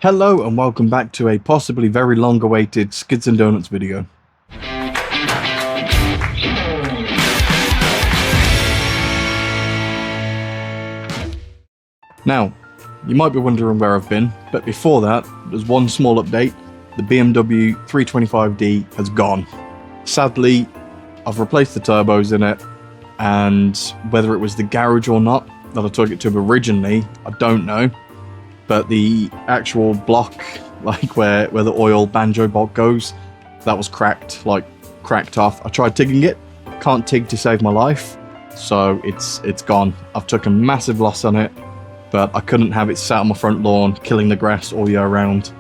Hello and welcome back to a possibly very long awaited Skids and Donuts video. Now, you might be wondering where I've been, but before that, there's one small update. The BMW 325D has gone. Sadly, I've replaced the turbos in it, and whether it was the garage or not that I took it to originally, I don't know. But the actual block, like where the oil banjo bolt goes, that was cracked off. I tried tigging it, can't tig to save my life, so it's gone. I've took a massive loss on it, but I couldn't have it sat on my front lawn, killing the grass all year round.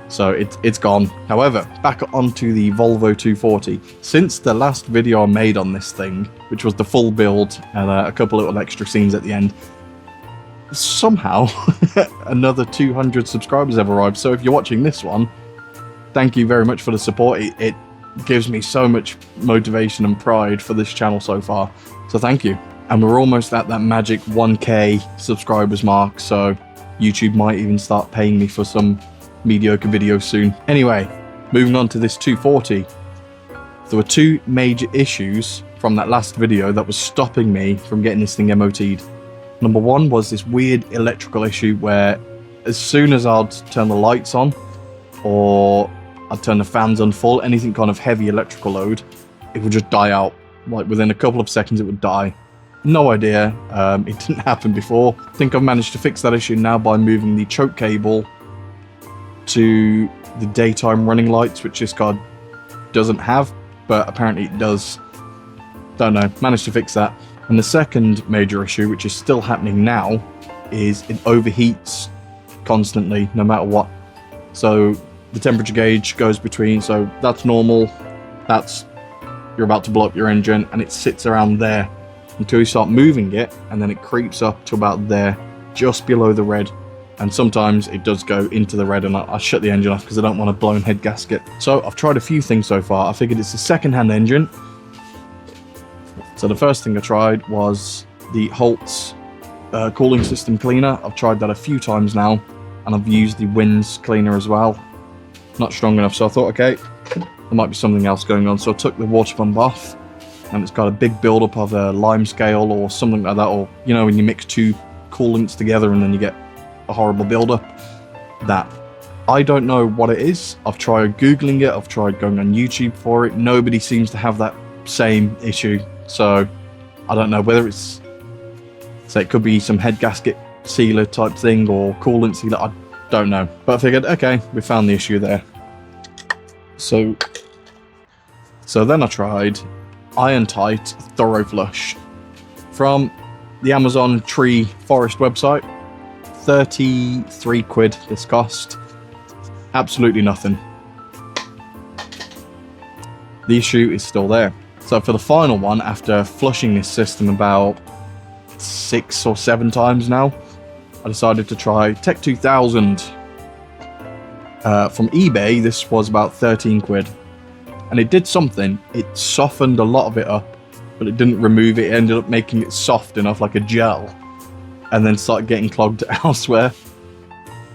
So it's gone. However, back onto the Volvo 240. Since the last video I made on this thing, which was the full build and a couple little extra scenes at the end, somehow another 200 subscribers have arrived. So if you're watching this one, thank you very much for the support. It gives me so much motivation and pride for this channel so far, so thank you. And we're almost at that magic 1k subscribers mark, so YouTube might even start paying me for some mediocre videos soon. Anyway, moving on to this 240, there were two major issues from that last video that was stopping me from getting this thing MOT'd. Number one was this weird electrical issue where as soon as I'd turn the lights on or I'd turn the fans on full, anything kind of heavy electrical load, it would just die out. Like within a couple of seconds it would die. No idea, it didn't happen before. I think I've managed to fix that issue now by moving the choke cable to the daytime running lights, which this car doesn't have, but apparently it does. Don't know, managed to fix that. And the second major issue, which is still happening now, is it overheats constantly, no matter what. So the temperature gauge goes between, so that's normal, that's you're about to blow up your engine, and it sits around there until you start moving it, and then it creeps up to about there, just below the red. And sometimes it does go into the red, and I shut the engine off because I don't want a blown head gasket. So I've tried a few things so far. I figured it's a second-hand engine. So the first thing I tried was the Holt's cooling system cleaner. I've tried that a few times now, and I've used the Winds cleaner as well. Not strong enough, so I thought, okay, there might be something else going on. So I took the water pump off, and it's got a big build-up of a lime scale or something like that, or, you know, when you mix two coolants together and then you get a horrible build-up. That. I don't know what it is. I've tried Googling it, I've tried going on YouTube for it. Nobody seems to have that same issue. So I don't know whether it's, so it could be some head gasket sealer type thing or coolant sealer, I don't know. But I figured, okay, we found the issue there. So then I tried Iron Tight Thorough Flush from the Amazon Tree Forest website. 33 quid this cost. Absolutely nothing. The issue is still there. So for the final one, after flushing this system about 6 or 7 times now, I decided to try Tech 2000. From eBay, this was about 13 quid. And it did something. It softened a lot of it up, but it didn't remove it. It ended up making it soft enough, like a gel, and then started getting clogged elsewhere.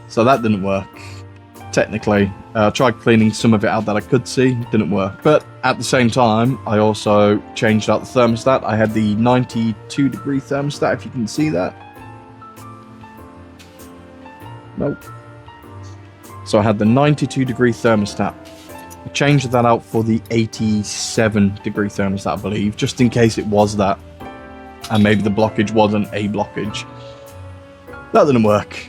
So that didn't work. Technically, I tried cleaning some of it out that I could see, didn't work. But at the same time, I also changed out the thermostat. I had the 92 degree thermostat, if you can see that. Nope. So I had the 92 degree thermostat. I changed that out for the 87 degree thermostat, I believe, just in case it was that. And maybe the blockage wasn't a blockage. That didn't work.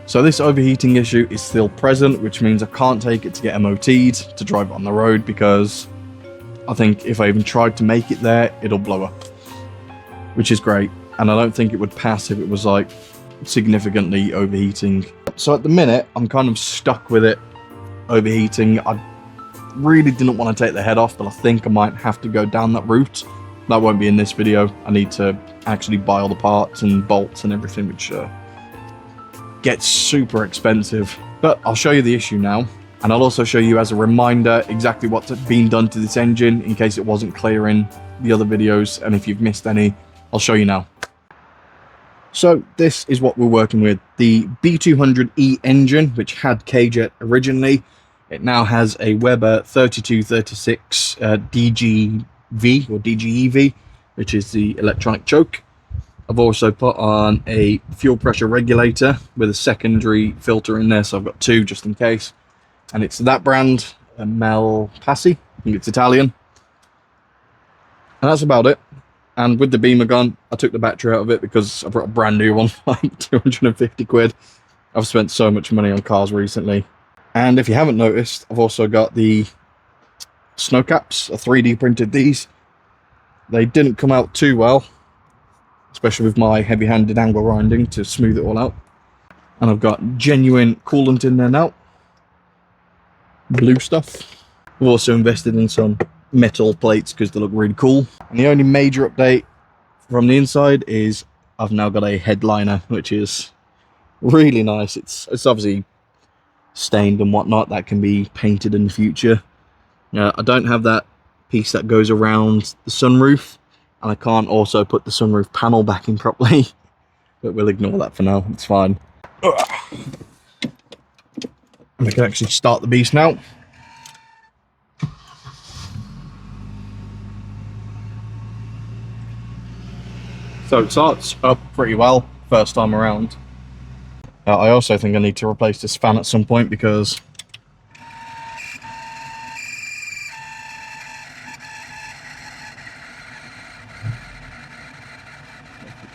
So this overheating issue is still present, which means I can't take it to get MOT'd to drive it on the road, because I think if I even tried to make it there, it'll blow up. Which is great. And I don't think it would pass if it was like significantly overheating. So at the minute, I'm kind of stuck with it overheating. I really didn't want to take the head off, but I think I might have to go down that route. That won't be in this video. I need to actually buy all the parts and bolts and everything, which gets super expensive. But I'll show you the issue now, and I'll also show you as a reminder exactly what's been done to this engine in case it wasn't clear in the other videos, and if you've missed any, I'll show you now. So this is what we're working with. The B200E engine, which had K-Jet originally. It now has a Weber 3236 DGV or DGEV, which is the electronic choke. I've also put on a fuel pressure regulator with a secondary filter in there, so I've got two just in case. And it's that brand, Malpassi, I think it's Italian. And that's about it. And with the beamer gun, I took the battery out of it because I brought a brand new one, like 250 quid. I've spent so much money on cars recently. And if you haven't noticed, I've also got the snow caps. I 3D printed these. They didn't come out too well, especially with my heavy-handed angle grinding to smooth it all out. And I've got genuine coolant in there now. Blue stuff. I've also invested in some metal plates because they look really cool. And the only major update from the inside is I've now got a headliner, which is really nice. It's obviously stained and whatnot. That can be painted in the future. I don't have that piece that goes around the sunroof, and I can't also put the sunroof panel back in properly, but we'll ignore that for now. It's fine. And we can actually start the beast now. So it starts up pretty well first time around. I also think I need to replace this fan at some point because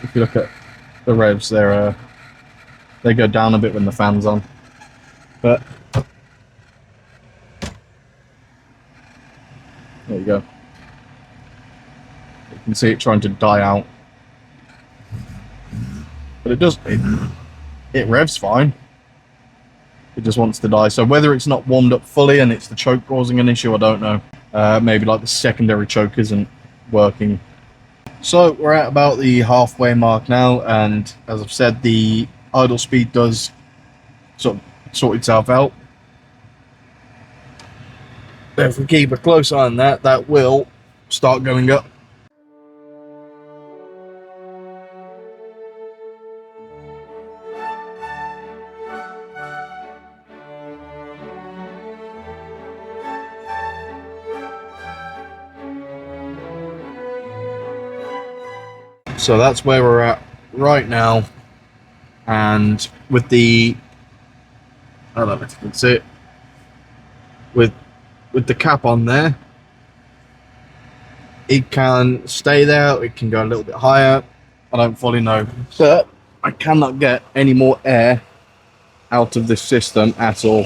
if you look at the revs, they go down a bit when the fan's on. But there you go. You can see it trying to die out. But it revs fine. It just wants to die. So whether it's not warmed up fully and it's the choke causing an issue, I don't know. Maybe like the secondary choke isn't working. So we're at about the halfway mark now, and as I've said, the idle speed does sort itself out. But if we keep a close eye on that, that will start going up. So that's where we're at right now, and with the, I don't know if you can see it, with the cap on there, it can stay there, it can go a little bit higher, I don't fully know, but I cannot get any more air out of this system at all.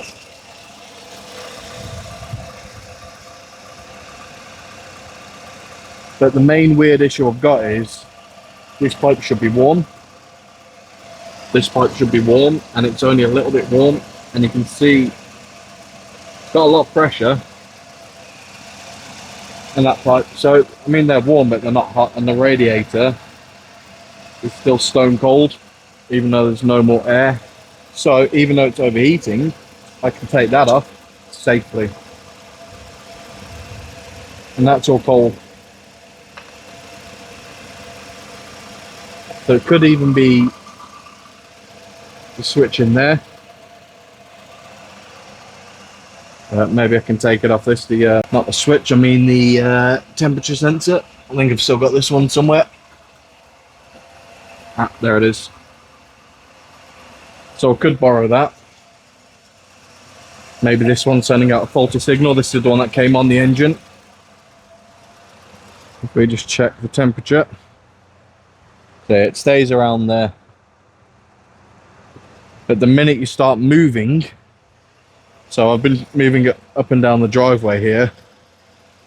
But the main weird issue I've got is this pipe should be warm. This pipe should be warm, and it's only a little bit warm, and you can see it's got a lot of pressure in that pipe. So I mean, they're warm but they're not hot, and the radiator is still stone cold even though there's no more air. So even though it's overheating, I can take that off safely, and that's all cold. So it could even be the switch in there. Maybe I can take it off this, not the switch, I mean the temperature sensor. I think I've still got this one somewhere. Ah, there it is. So I could borrow that. Maybe this one's sending out a faulty signal. This is the one that came on the engine. If we just check the temperature. There, it stays around there. But the minute you start moving, so I've been moving it up and down the driveway here,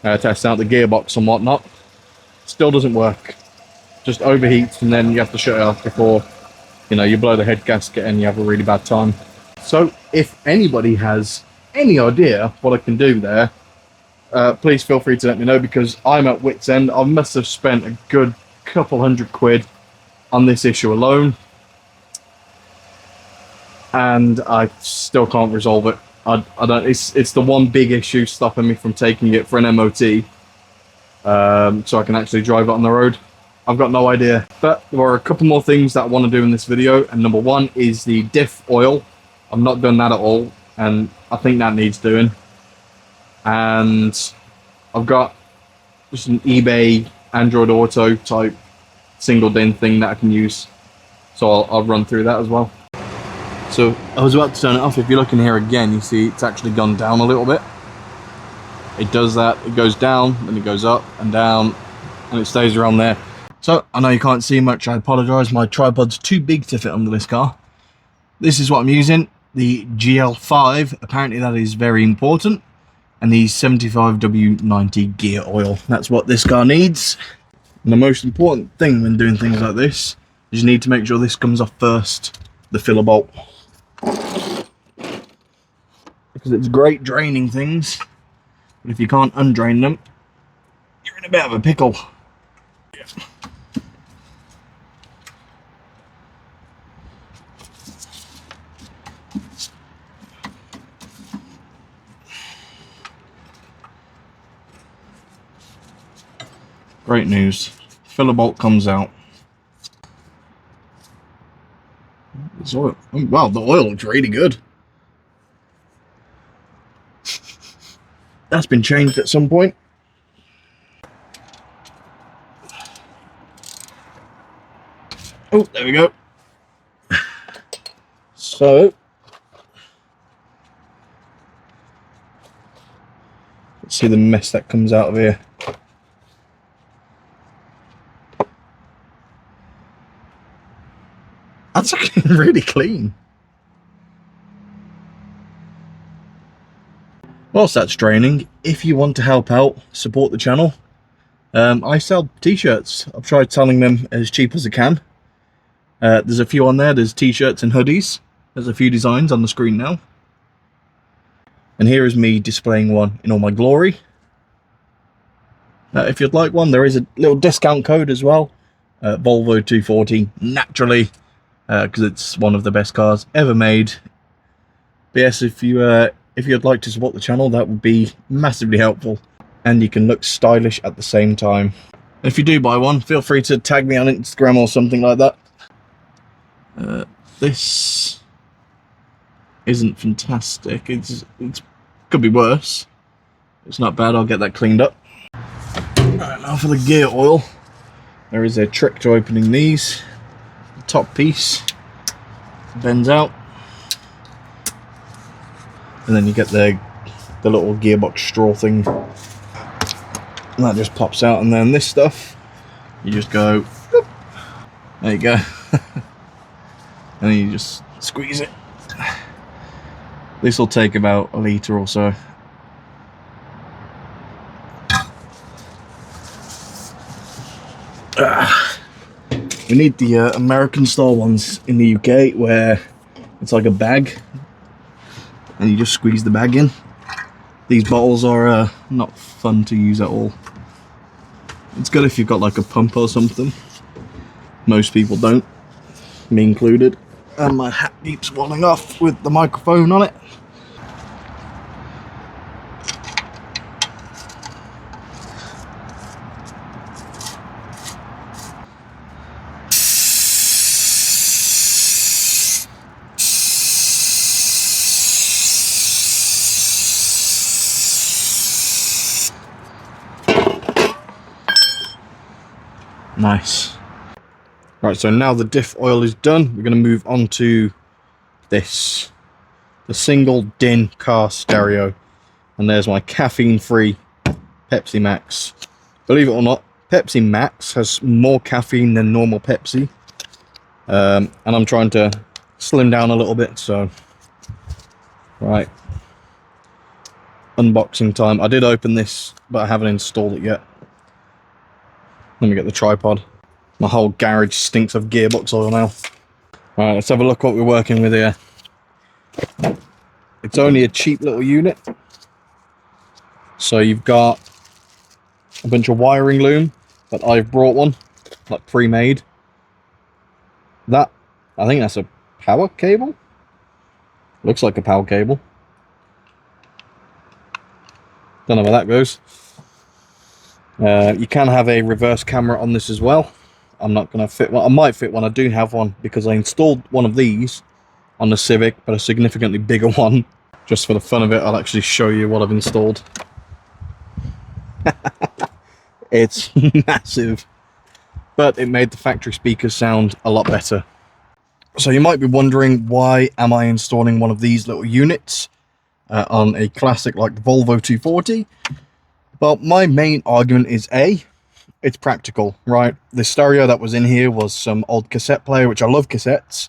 testing out the gearbox and whatnot, still doesn't work. Just overheats, and then you have to shut it off before, you know, you blow the head gasket and you have a really bad time. So if anybody has any idea what I can do there, please feel free to let me know, because I'm at wit's end. I must have spent a good couple £100 on this issue alone, and I still can't resolve it. I don't. It's the one big issue stopping me from taking it for an MOT, so I can actually drive it on the road. I've got no idea. But there are a couple more things that I want to do in this video, and number one is the Diff oil. I've not done that at all, and I think that needs doing. And I've got just an eBay Android Auto type single din thing that I can use, so I'll run through that as well. So I was about to turn it off. If you look in here again, you see it's actually gone down a little bit. It does that, it goes down, then it goes up and down, and it stays around there. So I know you can't see much, I apologise, my tripod's too big to fit under this car. This is what I'm using, the GL5, apparently that is very important, and the 75W90 gear oil. That's what this car needs. And the most important thing when doing things like this is you need to make sure this comes off first, the filler bolt. Because it's great draining things, but if you can't undrain them, you're in a bit of a pickle. Yeah. Great news. Filler bolt comes out. This oil. Oh, wow, the oil looks really good. That's been changed at some point. Oh, there we go. So, let's see the mess that comes out of here. That's actually really clean. Whilst that's draining, if you want to help out, support the channel, I sell t-shirts. I've tried selling them as cheap as I can. There's a few on there. There's t-shirts and hoodies. There's a few designs on the screen now. And here is me displaying one in all my glory. If you'd like one, there is a little discount code as well. Volvo 240, naturally, because it's one of the best cars ever made. But yes, if you'd like to support the channel, that would be massively helpful, and you can look stylish at the same time. If you do buy one, feel free to tag me on Instagram or something like that. This isn't fantastic. It's could be worse. It's not bad. I'll get that cleaned up. Right, now for the gear oil. There is a trick to opening these. The top piece bends out, and then you get the little gearbox straw thing, and that just pops out. And then this stuff, you just go, whoop, there you go, and then you just squeeze it. This will take about a litre or so. We need the American style ones in the UK, where it's like a bag and you just squeeze the bag in. These bottles are not fun to use at all. It's good if you've got like a pump or something. Most people don't, me included. And my hat keeps falling off with the microphone on it. Nice. Right, so now the diff oil is done, we're going to move on to this, the single din car stereo. And there's my caffeine-free Pepsi Max. Believe it or not, Pepsi Max has more caffeine than normal Pepsi. And I'm trying to slim down a little bit, so... Right. Unboxing time. I did open this, but I haven't installed it yet. Let me get the tripod. My whole garage stinks of gearbox oil now. Alright, let's have a look what we're working with here. It's only a cheap little unit. So you've got a bunch of wiring loom, but I've brought one, like pre-made. That, I think that's a power cable. Looks like a power cable. Don't know where that goes. You can have a reverse camera on this as well. I'm not going to fit one. I might fit one. I do have one because I installed one of these on the Civic, but a significantly bigger one. Just for the fun of it, I'll actually show you what I've installed. It's massive, but it made the factory speakers sound a lot better. So you might be wondering, why am I installing one of these little units on a classic like the Volvo 240? Well, my main argument is A, it's practical, right? The stereo that was in here was some old cassette player, which I love cassettes,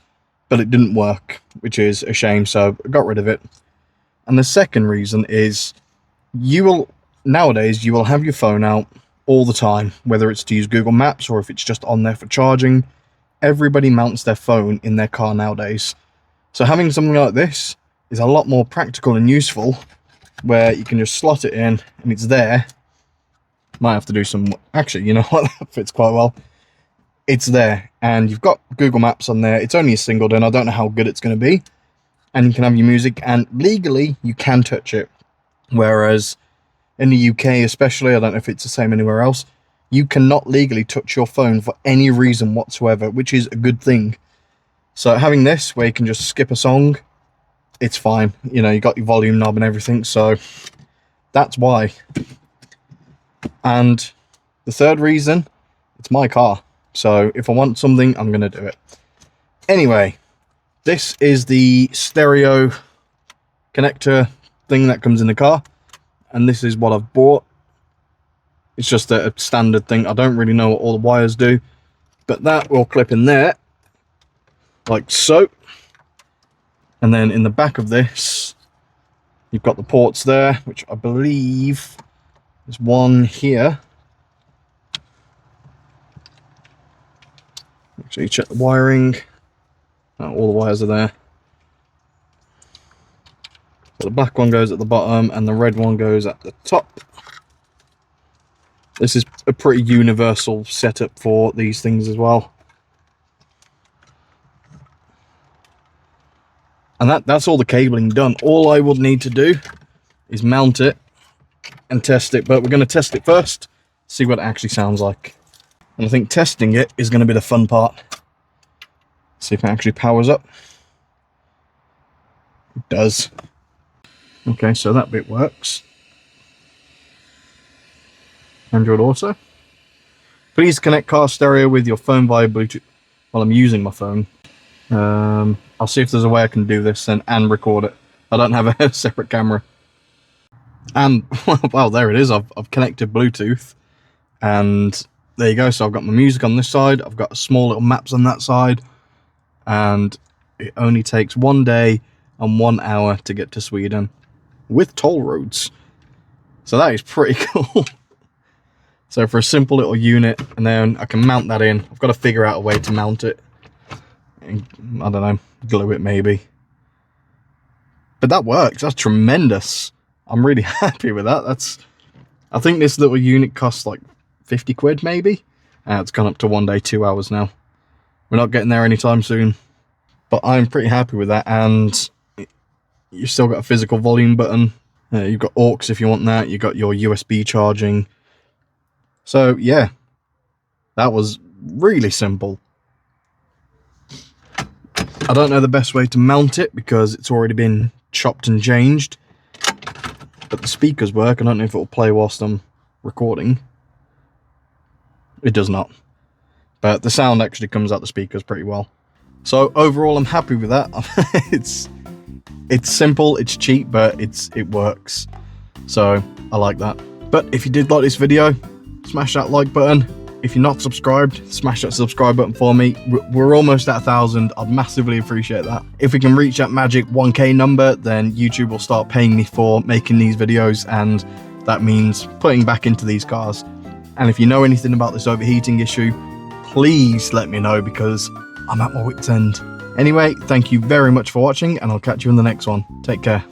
but it didn't work, which is a shame, so I got rid of it. And the second reason is, nowadays you will have your phone out all the time, whether it's to use Google Maps or if it's just on there for charging. Everybody mounts their phone in their car nowadays. So having something like this is a lot more practical and useful, where you can just slot it in and it's there. Might have to do some, actually, you know what, that fits quite well. It's there, and you've got Google Maps on there. It's only a single din. I don't know how good it's going to be. And you can have your music, and legally you can touch it. Whereas in the UK especially, I don't know if it's the same anywhere else, you cannot legally touch your phone for any reason whatsoever, which is a good thing. So having this, where you can just skip a song, it's fine. You know, you got your volume knob and everything, so that's why. And the third reason, it's my car. So if I want something, I'm going to do it. Anyway, this is the stereo connector thing that comes in the car. And this is what I've bought. It's just a standard thing. I don't really know what all the wires do, but that will clip in there like so. And then in the back of this, you've got the ports there, which I believe there's one here. Actually, check the wiring. Oh, all the wires are there. So the black one goes at the bottom and the red one goes at the top. This is a pretty universal setup for these things as well. And that's all the cabling done. All I would need to do is mount it and test it. But we're going to test it first, see what it actually sounds like. And I think testing it is going to be the fun part. See if it actually powers up. It does. Okay, so that bit works. Android Auto. Please connect car stereo with your phone via Bluetooth. Well, I'm using my phone. I'll see if there's a way I can do this and record it. I don't have a separate camera. And, well, there it is. I've connected Bluetooth. And there you go. So I've got my music on this side. I've got small little maps on that side. And it only takes 1 day and 1 hour to get to Sweden with toll roads. So that is pretty cool. So for a simple little unit, and then I can mount that in. I've got to figure out a way to mount it. I don't know, glue it maybe. But that works. That's tremendous. I'm really happy with that. I think this little unit costs like 50 quid maybe. It's gone up to 1 day, 2 hours now. We're not getting there anytime soon. But I'm pretty happy with that. And you've still got a physical volume button. You've got aux if you want that. You've got your USB charging. So yeah, that was really simple. I don't know the best way to mount it because it's already been chopped and changed. But the speakers work. I don't know if it will play whilst I'm recording. It does not. But the sound actually comes out the speakers pretty well. So overall, I'm happy with that. It's simple, it's cheap, but it works. So I like that. But if you did like this video, smash that like button. If you're not subscribed, smash that subscribe button for me. We're almost at 1,000. I'd massively appreciate that. If we can reach that magic 1K number, then YouTube will start paying me for making these videos, and that means putting back into these cars. And if you know anything about this overheating issue, please let me know, because I'm at my wit's end. Anyway, thank you very much for watching, and I'll catch you in the next one. Take care.